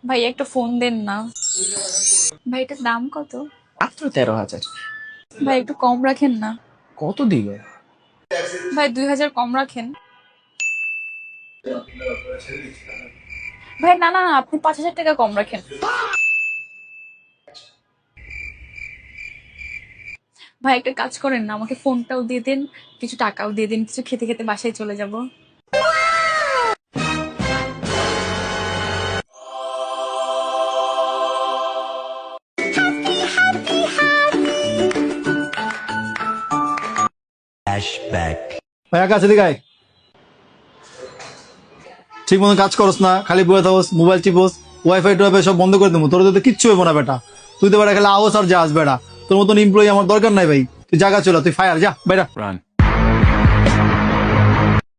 ভাই একটা ফোন দেন না। ভাই এটার দাম কত? মাত্র 13,000। ভাই একটু কম রাখেন না। কত দিবে? ভাই 2000 কম রাখেন। ভাই না না না, আপনি 5000 টাকা কম রাখেন। ভাই একটা কাজ করেন না, আমাকে ফোনটাও দিয়ে দিন, কিছু টাকাও দিয়ে দিন, কিছু খেতে খেতে বাসায় চলে যাব। ভাইয়া কাছে দিকে আয়। ঠিক মতো কাজ করস না, খালি বয়ে থাকস, মোবাইল টিপস, ওয়াইফাই টোয়াইফাই সব বন্ধ করে দেবো। তোর তো কিচ্ছু হইব না বেটা। তুই তো বেটা খালি আওস আর যাস বেটা। তোর মতন এমপ্লয়ি আমার দরকার নাই ভাই। তুই জায়গা চলো, তুই ফায়ার যা বেটা।